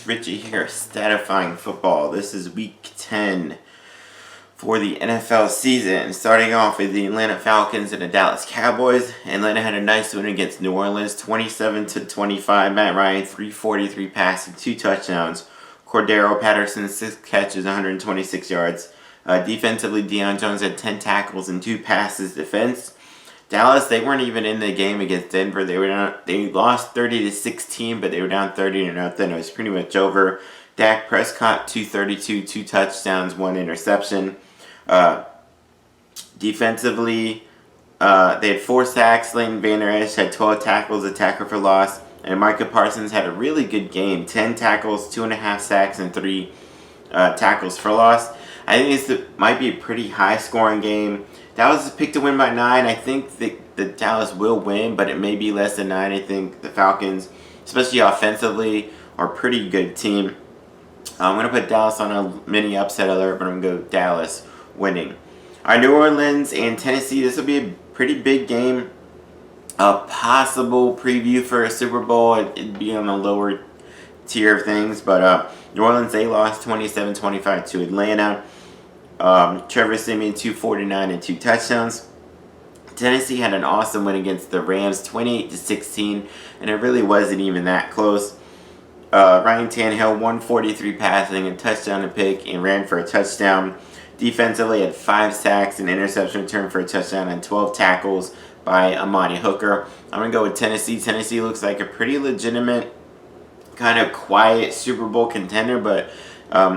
Richie here, Statifying Football. This is week 10 for the NFL season. Starting off with the Atlanta Falcons and the Dallas Cowboys. Atlanta had a nice win against New Orleans, 27-25. Matt Ryan, 343 passing, 2 touchdowns. Cordero Patterson, 6 catches, 126 yards. Defensively, Deion Jones had 10 tackles and 2 passes defense. Dallas, they weren't even in the game against Denver. They lost 30-16, but they were down 30-0. It was pretty much over. Dak Prescott, 232, 2 touchdowns, 1 interception. Defensively, they had 4 sacks. Leighton Vander Esch had 12 tackles, a tackle for loss. And Micah Parsons had a really good game. 10 tackles, 2.5 sacks, and 3 tackles for loss. I think this might be a pretty high-scoring game. Dallas is picked to win by 9. I think the Dallas will win, but it may be less than 9. I think the Falcons, especially offensively, are a pretty good team. I'm going to put Dallas on a mini upset alert, but I'm going to go Dallas winning. Our New Orleans and Tennessee, this will be a pretty big game. A possible preview for a Super Bowl. It'd be on the lower tier of things, but New Orleans, they lost 27-25 to Atlanta. Trevor Siemian, 249 and 2 touchdowns. Tennessee had an awesome win against the Rams, 28-16, and it really wasn't even that close. Ryan Tannehill, 143 passing, a touchdown to pick, and ran for a touchdown. Defensively, had 5 sacks, an interception return for a touchdown, and 12 tackles by Amani Hooker. I'm going to go with Tennessee. Tennessee looks like a pretty legitimate, kind of quiet Super Bowl contender, but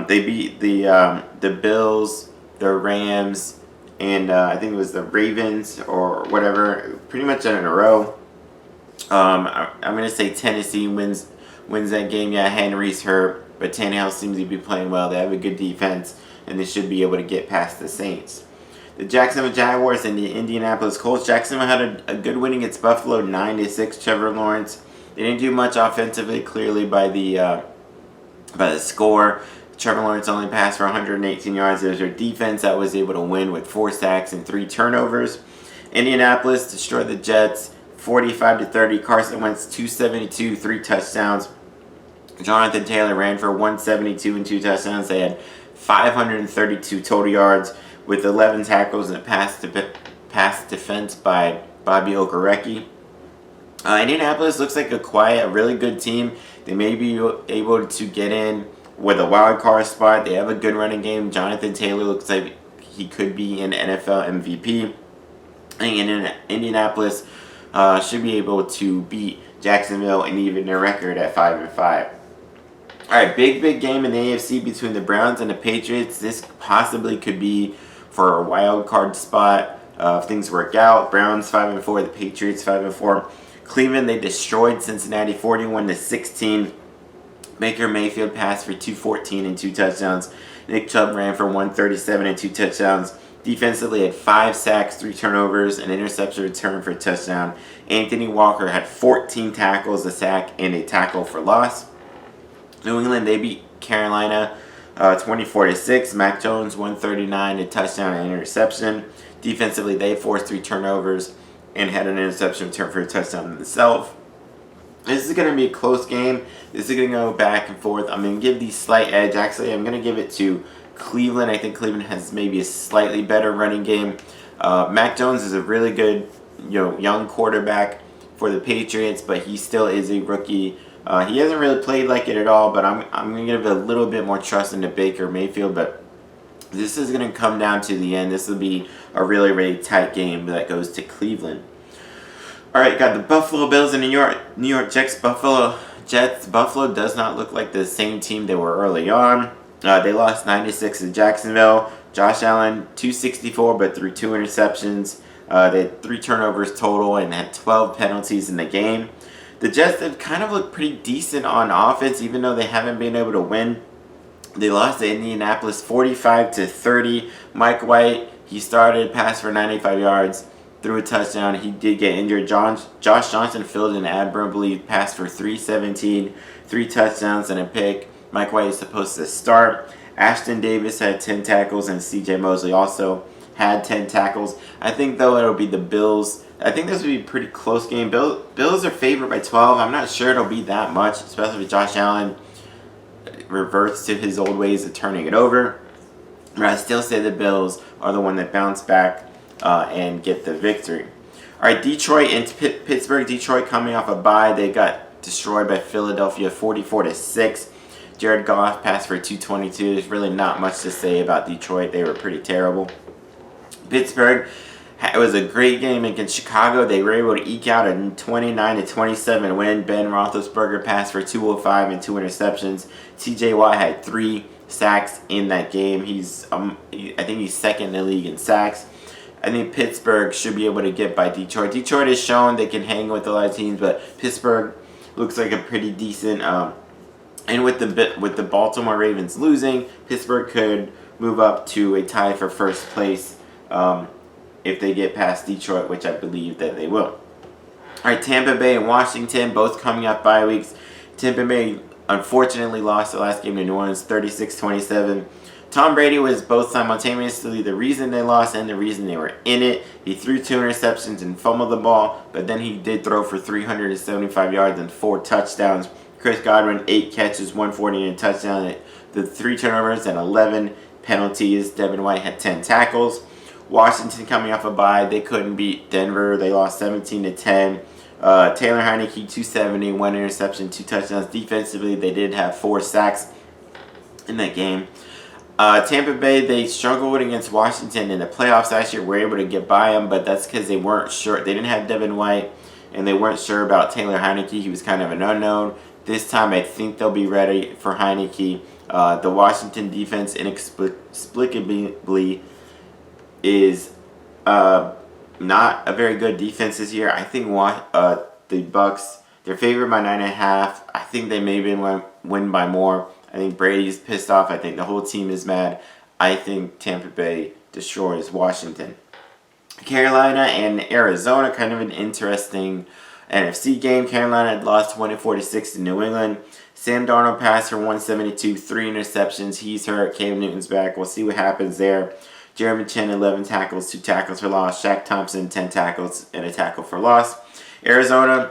they beat the Bills, the Rams, and I think it was the Ravens or whatever, pretty much in a row. I'm going to say Tennessee wins that game. Yeah, Henry's hurt, but Tannehill seems to be playing well. They have a good defense, and they should be able to get past the Saints. The Jacksonville Jaguars and the Indianapolis Colts. Jacksonville had a good win against Buffalo, 9-6. Trevor Lawrence. They didn't do much offensively, clearly by the score. Trevor Lawrence only passed for 118 yards. It was their defense that was able to win with 4 sacks and 3 turnovers. Indianapolis destroyed the Jets, 45-30. Carson Wentz, 272, 3 touchdowns. Jonathan Taylor ran for 172 and 2 touchdowns. They had 532 total yards with 11 tackles and a pass defense by Bobby Okereke. Indianapolis looks like a quiet, really good team. They may be able to get in with a wild card spot. They have a good running game. Jonathan Taylor looks like he could be an NFL MVP. And Indianapolis should be able to beat Jacksonville and even their record at 5-5. Alright, big game in the AFC between the Browns and the Patriots. This possibly could be for a wild card spot if things work out. Browns 5-4, the Patriots 5-4. Cleveland, they destroyed Cincinnati 41-16. Baker Mayfield passed for 214 and 2 touchdowns. Nick Chubb ran for 137 and 2 touchdowns. Defensively had 5 sacks, 3 turnovers, an interception return for a touchdown. Anthony Walker had 14 tackles, a sack, and a tackle for loss. New England, they beat Carolina 24-6. Mac Jones 139, a touchdown and interception. Defensively, they forced 3 turnovers and had an interception return for a touchdown themselves. This is going to be a close game. This is going to go back and forth. I'm going to give the slight edge. Actually, I'm going to give it to Cleveland. I think Cleveland has maybe a slightly better running game. Mac Jones is a really good, young quarterback for the Patriots, but he still is a rookie. He hasn't really played like it at all, but I'm going to give a little bit more trust into Baker Mayfield. But this is going to come down to the end. This will be a really, really tight game that goes to Cleveland. All right, got the Buffalo Bills and New York Jets. Buffalo does not look like the same team they were early on. They lost 9-6 to Jacksonville. Josh Allen, 264, but threw 2 interceptions. They had 3 turnovers total and had 12 penalties in the game. The Jets have kind of looked pretty decent on offense, even though they haven't been able to win. They lost to Indianapolis 45-30. Mike White, he started, passed for 95 yards. Threw a touchdown. He did get injured. Josh Johnson filled in admirably, passed for 317, 3 touchdowns and a pick. Mike White is supposed to start. Ashton Davis had 10 tackles, and C.J. Mosley also had 10 tackles. I think, though, it'll be the Bills. I think this will be a pretty close game. Bills are favored by 12. I'm not sure it'll be that much, especially with Josh Allen reverts to his old ways of turning it over. But I still say the Bills are the one that bounce back and get the victory. All right, Detroit and Pittsburgh. Detroit coming off a bye. They got destroyed by Philadelphia 44-6. Jared Goff passed for 222. There's really not much to say about Detroit. They were pretty terrible. Pittsburgh, it was a great game against Chicago. They were able to eke out a 29-27 win. Ben Roethlisberger passed for 205 and 2 interceptions. T.J. Watt had 3 sacks in that game. I think he's second in the league in sacks. I think Pittsburgh should be able to get by Detroit. Detroit has shown they can hang with a lot of teams, but Pittsburgh looks like a pretty decent. And with the Baltimore Ravens losing, Pittsburgh could move up to a tie for first place if they get past Detroit, which I believe that they will. All right, Tampa Bay and Washington, both coming up bye weeks. Tampa Bay unfortunately lost the last game to New Orleans 36-27. Tom Brady was both simultaneously the reason they lost and the reason they were in it. He threw 2 interceptions and fumbled the ball, but then he did throw for 375 yards and 4 touchdowns. Chris Godwin, 8 catches, 140 and a touchdown. The 3 turnovers and 11 penalties. Devin White had 10 tackles. Washington coming off a bye. They couldn't beat Denver. They lost 17-10. Taylor Heinicke, 270, 1 interception, 2 touchdowns. Defensively, they did have 4 sacks in that game. Tampa Bay, they struggled against Washington in the playoffs last year. Were able to get by them, but that's because they weren't sure. They didn't have Devin White, and they weren't sure about Taylor Heinicke. He was kind of an unknown. This time, I think they'll be ready for Heinicke. The Washington defense inexplicably is not a very good defense this year. I think the Bucks, they're favored by 9.5. I think they may win by more. I think Brady's pissed off. I think the whole team is mad. I think Tampa Bay destroys Washington. Carolina and Arizona, kind of an interesting NFC game. Carolina had lost 20-46 to New England. Sam Darnold passed for 172, 3 interceptions. He's hurt. Cam Newton's back. We'll see what happens there. Jeremy Chin, 11 tackles, 2 tackles for loss. Shaq Thompson, 10 tackles and a tackle for loss. Arizona,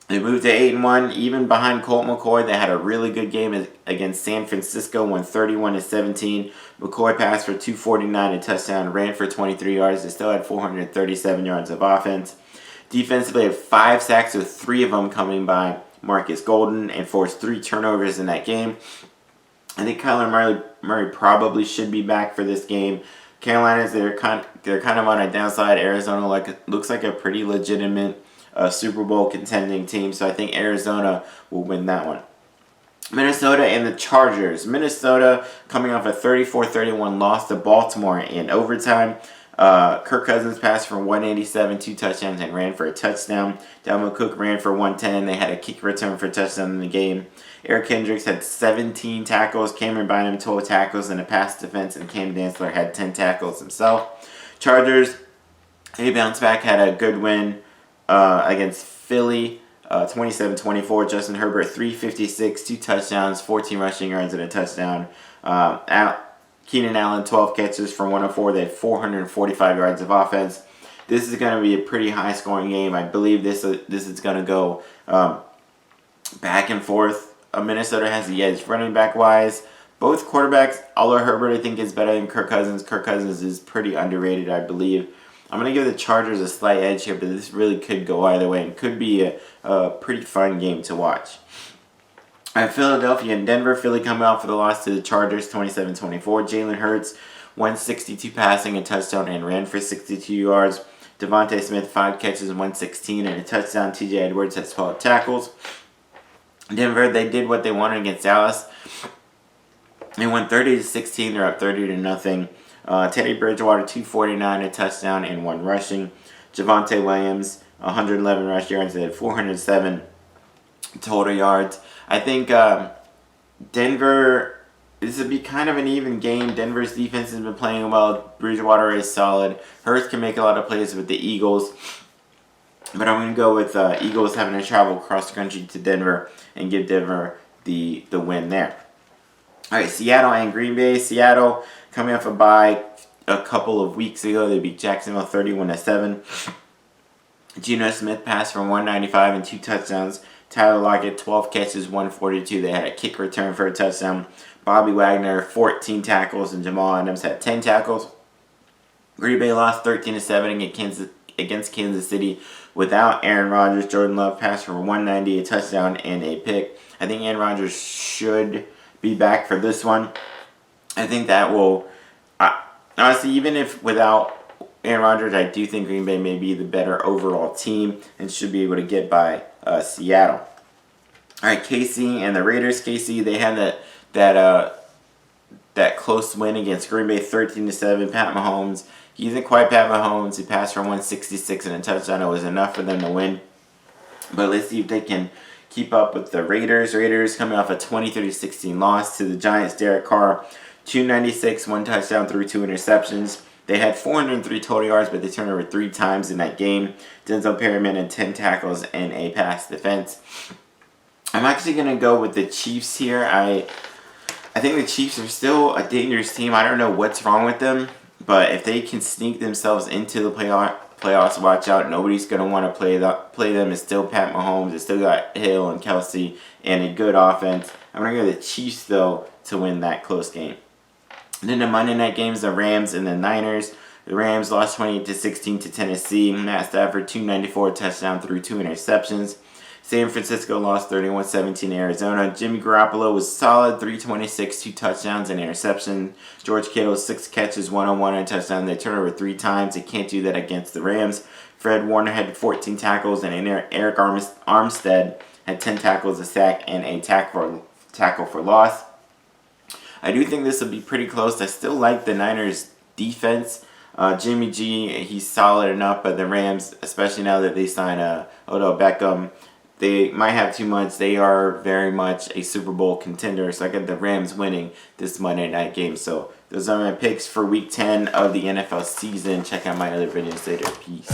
they moved to 8-1, even behind Colt McCoy. They had a really good game against San Francisco, won 31-17. McCoy passed for 249, a touchdown, ran for 23 yards. They still had 437 yards of offense. Defensively, had 5 sacks, with 3 of them coming by Marcus Golden, and forced 3 turnovers in that game. I think Kyler Murray probably should be back for this game. Carolina's they're kind of on a downside. Arizona looks like a pretty legitimate Super Bowl contending team, so I think Arizona will win that one. Minnesota and the Chargers. Minnesota coming off a 34-31 loss to Baltimore in overtime. Kirk Cousins passed for 187, 2 touchdowns, and ran for a touchdown. Dalvin Cook ran for 110. They had a kick return for a touchdown in the game. Eric Kendricks had 17 tackles. Cameron Bynum, 12 tackles in a pass defense, and Cam Dantzler had 10 tackles himself. Chargers, they bounced back, had a good win against Philly, 27-24. Justin Herbert, 356, 2 touchdowns, 14 rushing yards, and a touchdown. Keenan Allen, 12 catches for 104. They had 445 yards of offense. This is going to be a pretty high-scoring game. I believe this is going to go back and forth. Minnesota has the edge running back-wise. Both quarterbacks, although Herbert I think is better than Kirk Cousins. Kirk Cousins is pretty underrated, I believe. I'm going to give the Chargers a slight edge here, but this really could go either way and could be a pretty fun game to watch. All right, Philadelphia and Denver. Philly coming out for the loss to the Chargers, 27-24. Jalen Hurts, 162 passing, a touchdown, and ran for 62 yards. Devontae Smith, 5 catches, 116, and a touchdown. T.J. Edwards has 12 tackles. Denver, they did what they wanted against Dallas. They won 30-16. They're up 30-0. Teddy Bridgewater, 249, a touchdown, and 1 rushing. Javonte Williams, 111 rush yards. They had 407 total yards. I think Denver, this would be kind of an even game. Denver's defense has been playing well. Bridgewater is solid. Hurts can make a lot of plays with the Eagles. But I'm going to go with Eagles having to travel across the country to Denver and give Denver the win there. All right, Seattle and Green Bay. Seattle coming off a bye a couple of weeks ago. They beat Jacksonville 31-7. Geno Smith passed for 195 and 2 touchdowns. Tyler Lockett, 12 catches, 142. They had a kick return for a touchdown. Bobby Wagner, 14 tackles, and Jamal Adams had 10 tackles. Green Bay lost 13-7 against Kansas City without Aaron Rodgers. Jordan Love passed for 190, a touchdown, and a pick. I think Aaron Rodgers should be back for this one. I think that will... honestly, even if without Aaron Rodgers, I do think Green Bay may be the better overall team and should be able to get by Seattle. All right, KC and the Raiders. KC, they had that close win against Green Bay, 13-7. Pat Mahomes, he isn't quite Pat Mahomes. He passed for 166 and a touchdown. It was enough for them to win. But let's see if they can keep up with the Raiders. Raiders coming off a 23-16 loss to the Giants. Derek Carr, 296, 1 touchdown, threw 2 interceptions. They had 403 total yards, but they turned over 3 times in that game. Denzel Perryman had 10 tackles and a pass defense. I'm actually going to go with the Chiefs here. I think the Chiefs are still a dangerous team. I don't know what's wrong with them, but if they can sneak themselves into the playoffs, watch out. Nobody's going to want to play them. It's still Pat Mahomes. It's still got Hill and Kelsey and a good offense. I'm going to go with the Chiefs, though, to win that close game. And then the Monday night games, the Rams and the Niners. The Rams lost 28-16 to Tennessee. Matt Stafford, 294, touchdown, threw 2 interceptions. San Francisco lost 31-17 to Arizona. Jimmy Garoppolo was solid, 326, 2 touchdowns and interception. George Kittle, 6 catches, 101 and a touchdown. They turned over 3 times. They can't do that against the Rams. Fred Warner had 14 tackles, and Eric Armstead had 10 tackles, a sack, and a tackle for loss. I do think this will be pretty close. I still like the Niners' defense. Jimmy G, he's solid enough, but the Rams, especially now that they signed Odell Beckham, they might have too much. They are very much a Super Bowl contender, so I got the Rams winning this Monday night game. So those are my picks for Week 10 of the NFL season. Check out my other videos later. Peace.